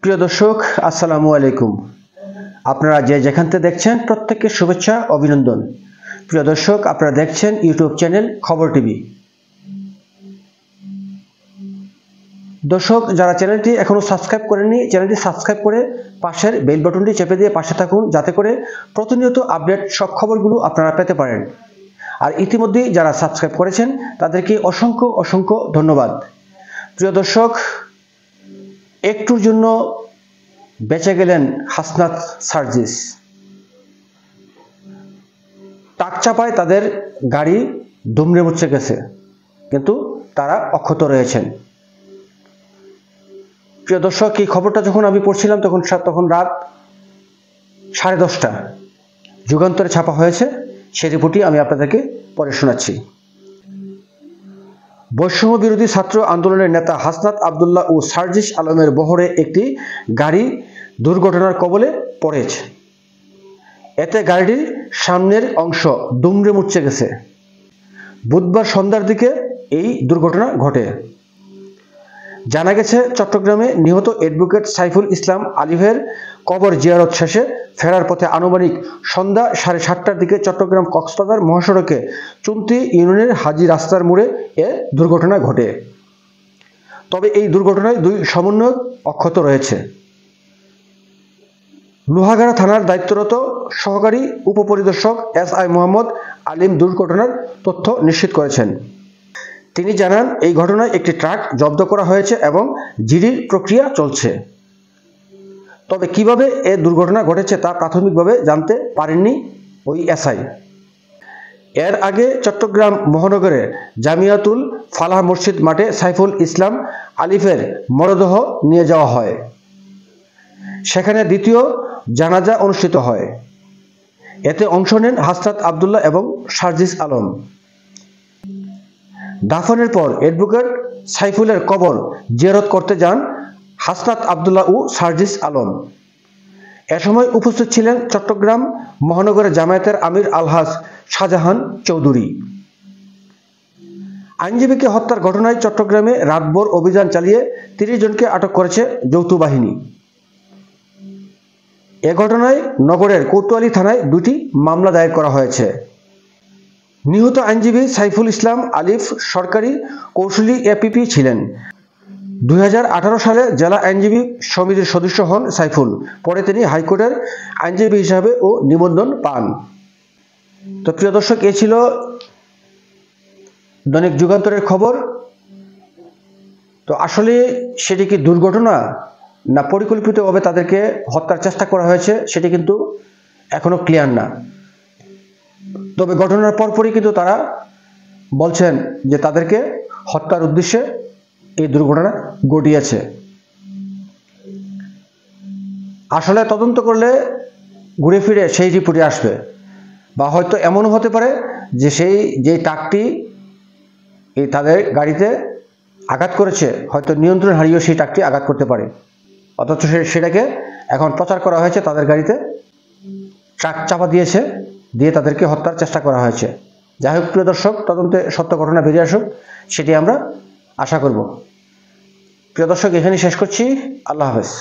প্রিয় দর্শক, আসসালামু আলাইকুম। আপনারা যে যেখান থেকে দেখছেন প্রত্যেককে শুভেচ্ছা অভিনন্দন। প্রিয় দর্শক, আপনারা দেখছেন ইউটিউব চ্যানেল খবর টিভি। দর্শক, যারা চ্যানেলটি এখনো সাবস্ক্রাইব করেননি, চ্যানেলটি সাবস্ক্রাইব করে পাশের বেল বাটনটি চেপে দিয়ে পাশে থাকুন, যাতে করে প্রতিনিয়ত আপডেট সব খবরগুলো আপনারা পেতে পারেন। আর ইতিমধ্যেই যারা সাবস্ক্রাইব করেছেন তাদেরকে অসংখ্য অসংখ্য ধন্যবাদ। প্রিয় দর্শক, একটুর জন্য বেঁচে গেলেন হাসনাত সার্জিস। টাকচাপায় তাদের গাড়ি দুমড়ে মুচড়ে গেছে, কিন্তু তারা অক্ষত রয়েছেন। প্রিয় দর্শক, এই খবরটা যখন আমি পড়ছিলাম তখন রাত 10:30 যুগান্তরে ছাপা হয়েছে। সেই রিপোর্টই আমি আপনাদেরকে পড়ে শোনাচ্ছি। বৈষম্য বিরোধী ছাত্র আন্দোলনের নেতা হাসনাত আবদুল্লাহ ও সার্জিস আলমের বহরে একটি গাড়ি দুর্ঘটনার কবলে পড়েছে। এতে গাড়িটির সামনের অংশ দুমড়ে মুচড়ে গেছে। বুধবার সন্ধ্যার দিকে এই দুর্ঘটনা ঘটে। জানা গেছে, চট্টগ্রামে নিহত অ্যাডভোকেট সাইফুল ইসলাম আলিফের কবর জিয়ারত শেষে ফেরার পথে আনুমানিক সন্ধ্যা 7:30টার দিকে চট্টগ্রাম কক্সবাজার মহাসড়কে চুন্তি ইউনিয়নের হাজি রাস্তার মোড়ে এ দুর্ঘটনা ঘটে। তবে এই দুর্ঘটনায় 2 সমন্বয়ক অক্ষত রয়েছে। লোহাগাড়া থানার দায়িত্বরত সহকারী উপপরিদর্শক SI মোহাম্মদ আলিম দুর্ঘটনার তথ্য নিশ্চিত করেছেন। তিনি জানান, এই ঘটনায় একটি ট্রাক জব্দ করা হয়েছে এবং জিডির প্রক্রিয়া চলছে। তবে কিভাবে এ দুর্ঘটনা ঘটেছে তা প্রাথমিকভাবে জানতে পারেননি ওই SI। এর আগে চট্টগ্রাম মহানগরে জামিয়াতুল ফালাহ মসজিদ মাঠে সাইফুল ইসলাম আলিফের মরদেহ নিয়ে যাওয়া হয়। সেখানে দ্বিতীয় জানাজা অনুষ্ঠিত হয়। এতে অংশ নেন হাসনাত আবদুল্লাহ এবং সার্জিস আলম। দাফনের পর অ্যাডভোকেট সাইফুলের কবর জিয়ারত করতে যান হাসনাত আবদুল্লাহ ও সার্জিস আলম। এ সময় উপস্থিত ছিলেন চট্টগ্রাম মহানগরের জামায়াতের আমির আলহাজ শাহজাহান চৌধুরী। আইনজীবীকে হত্যার ঘটনায় চট্টগ্রামে রাতভর অভিযান চালিয়ে 30 জনকে আটক করেছে যৌথ বাহিনী। এ ঘটনায় নগরের কোতোয়ালি থানায় 2টি মামলা দায়ের করা হয়েছে। নিহত আইনজীবী সাইফুল ইসলাম আলিফ সরকারি কৌশলী APP ছিলেন। 2018 সালে জেলা আইনজীবী সমিতির সদস্য হন সাইফুল। পরে তিনি হাইকোর্টের আইনজীবী হিসাবে ও নিবন্ধন পান। তো প্রিয় দর্শক, এ ছিল দৈনিক যুগান্তরের খবর। তো আসলে সেটি কি দুর্ঘটনা না পরিকল্পিতভাবে তাদেরকে হত্যার চেষ্টা করা হয়েছে, সেটি কিন্তু এখনো ক্লিয়ার না। তবে ঘটনার পরপরই কিন্তু তারা বলছেন যে তাদেরকে হত্যার উদ্দেশ্যে এই দুর্ঘটনা ঘটিয়েছে। আসলে তদন্ত করলে ঘুরে ফিরে সেই রিপোর্টে আসবে, বা হয়তো এমনও হতে পারে যে যে ট্রাকটি তাদের গাড়িতে আঘাত করেছে, হয়তো নিয়ন্ত্রণ হারিয়েও সেই ট্রাকটি আঘাত করতে পারে। অথচ সেটাকে এখন প্রচার করা হয়েছে তাদের গাড়িতে ট্রাক চাপা দিয়ে তাদেরকে হত্যার চেষ্টা করা হয়েছে। যাই হোক প্রিয় দর্শক, তদন্তে সত্য ঘটনা বেরিয়ে আসুক, সেটি আমরা আশা করব। প্রিয় দর্শক, এখানেই শেষ করছি। আল্লাহ হাফেজ।